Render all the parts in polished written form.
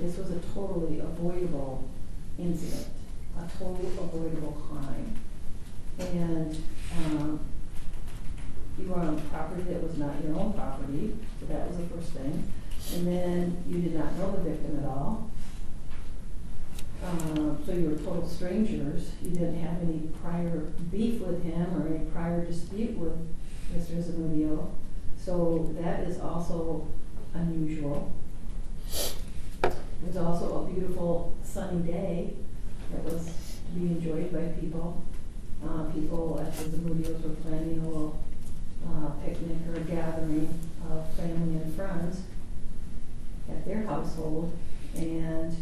This was a totally avoidable incident, a totally avoidable crime. And you were on property that was not your own property, so that was the first thing. And then you did not know the victim at all. So you were total strangers. You didn't have any prior beef with him or any prior dispute with Mr. Zamudio. So that is also unusual. It was also a beautiful sunny day that was to be enjoyed by people. People at the Zamudios were planning a little picnic or a gathering of family and friends at their household, and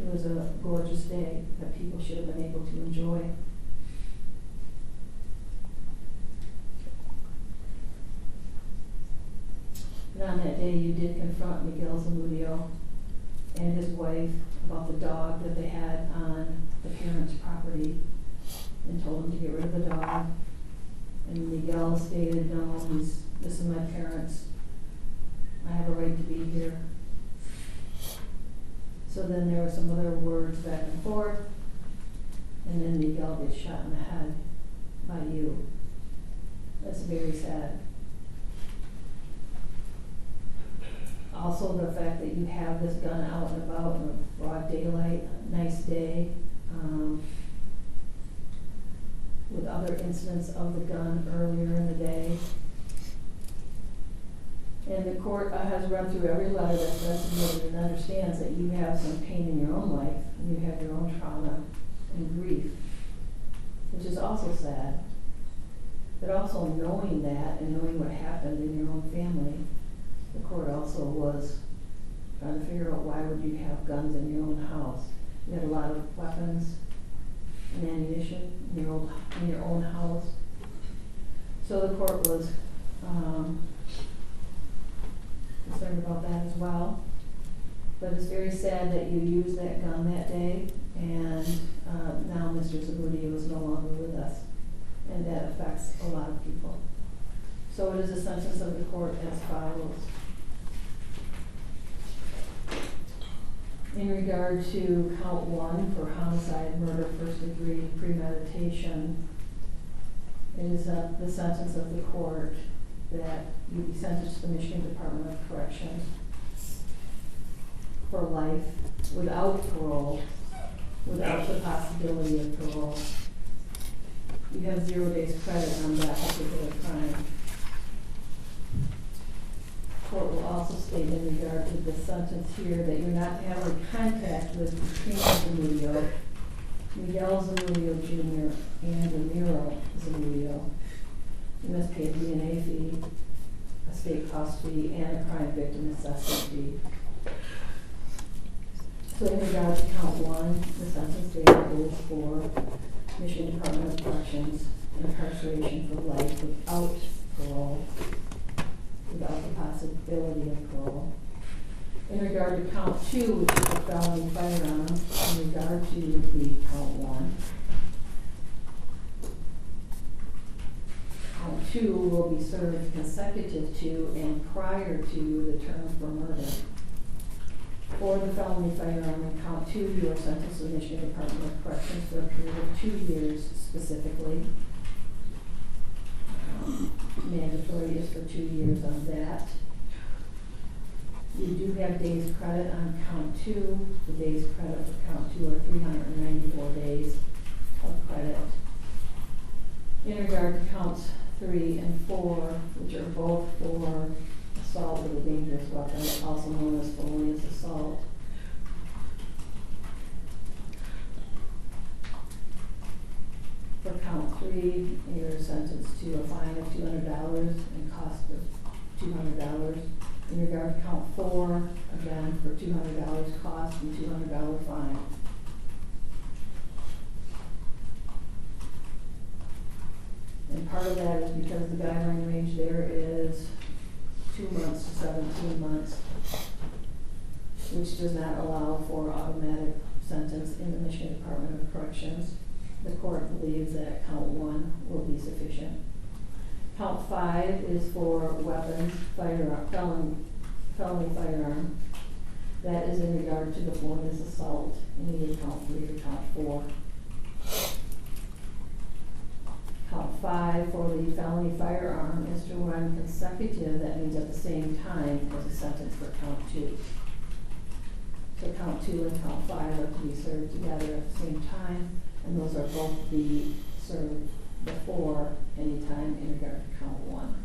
it was a gorgeous day that people should have been able to enjoy. And on that day, you did confront Miguel Zamudio and his wife about the dog that they had on the parents' property and told them to get rid of the dog. And Miguel stated, no, this is my parents. I have a right to be here. So then there were some other words back and forth, and then Miguel gets shot in the head by you. That's very sad. Also the fact that you have this gun out and about in broad daylight, a nice day, with other incidents of the gun earlier in the day. And the court has run through every letter that's been submitted and understands that you have some pain in your own life, and you have your own trauma and grief, which is also sad. But also knowing that and knowing what happened in your own family, the court also was trying to figure out why would you have guns in your own house. You had a lot of weapons and ammunition in your own house. So the court was concerned about that as well. But it's very sad that you used that gun that day, and now Mr. Zamudio is no longer with us, and that affects a lot of people. So it is a sentence of the court as follows. In regard to count 1 for homicide, murder, first degree, premeditation, it is the sentence of the court that you be sentenced to the Michigan Department of Corrections for life without parole, without the possibility of parole. You have 0 days credit on that particular crime. Court will also state in regard to the sentence here that you're not having contact with Katrina Zamudio, Miguel Zamudio Jr., and Ramiro Zamudio. You must pay a DNA fee, a state cost fee, and a crime victim assessment fee. So in regard to count 1, the sentence there is for Michigan Department of Corrections, incarceration for life without parole, without the possibility of parole. In regard to count 2, which is a felony firearm, in regard to the count 1, count 2 will be served consecutive to and prior to the term for murder. For the felony firearm in count 2, you are sentenced to the Michigan Department of Corrections for a period of 2 years specifically. Mandatory is for 2 years on that. You do have days credit on count 2. The days credit for count 2 are 394 days of credit. In regard to counts 3 and 4, which are both for assault with a dangerous weapon, also known as felonious assault, for count 3, you're sentenced to a fine of $200 and cost of $200. In regard to count 4, again, for $200 cost and $200 fine. And part of that is because the guideline range there is 2 months to 17 months, which does not allow for automatic sentence in the Michigan Department of Corrections. The court believes that count 1 will be sufficient. Count 5 is for weapons, felony firearm. That is in regard to the felonious assault in either count 3 or count 4. Count 5 for the felony firearm is to run consecutive, that means at the same time as a sentence for count 2. So count 2 and count 5 are to be served together at the same time, and those are both to be served before any time in regard to count 1.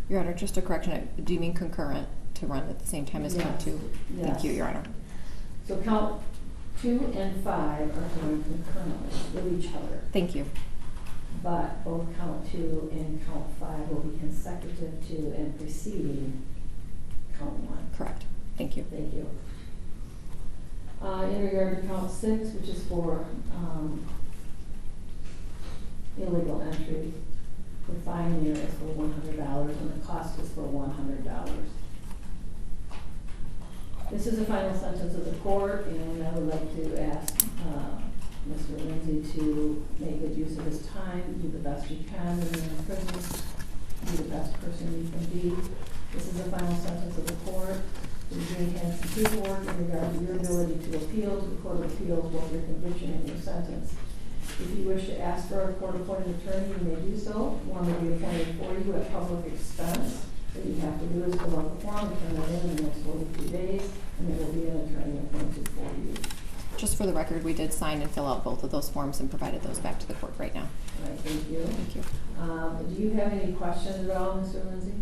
Your Honor, just a correction, do you mean concurrent to run at the same time as count 2? Yes. Thank you, Your Honor. So count 2 and 5 are to run concurrently with each other. Thank you. But both count 2 and count 5 will be consecutive to and preceding count 1. Correct. Thank you. Thank you. In regard to count 6, which is for illegal entry, the fine there is for $100 and the cost is for $100. This is the final sentence of the court, and I would like to ask Mr. Lindsay to make good use of his time, do the best you can when you're in prison, be the best person you can be. This is the final sentence of the court. The jury has some paperwork in regard to your ability to appeal to the Court of Appeals both your conviction and your sentence. If you wish to ask for a court-appointed attorney, you may do so. One will be appointed for you at public expense. What you have to do is fill out the form, turn it in the next 42 days, and there will be an attorney appointed for you. Just for the record, we did sign and fill out both of those forms and provided those back to the court right now. All right, thank you. Thank you. Do you have any questions at all, Mr. Lindsay?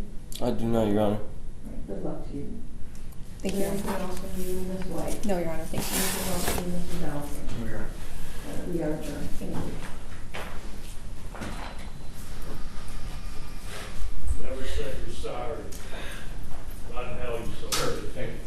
I do not, Your Honor. All right, good luck to you. Thank Is you. there anything else from you, Ms. White? No, Your Honor, thank you. Anything else from Mr. Dawson? No, Your Honor. We are adjourned. Thank you. Never say you're sorry. Not how you so. Thank you.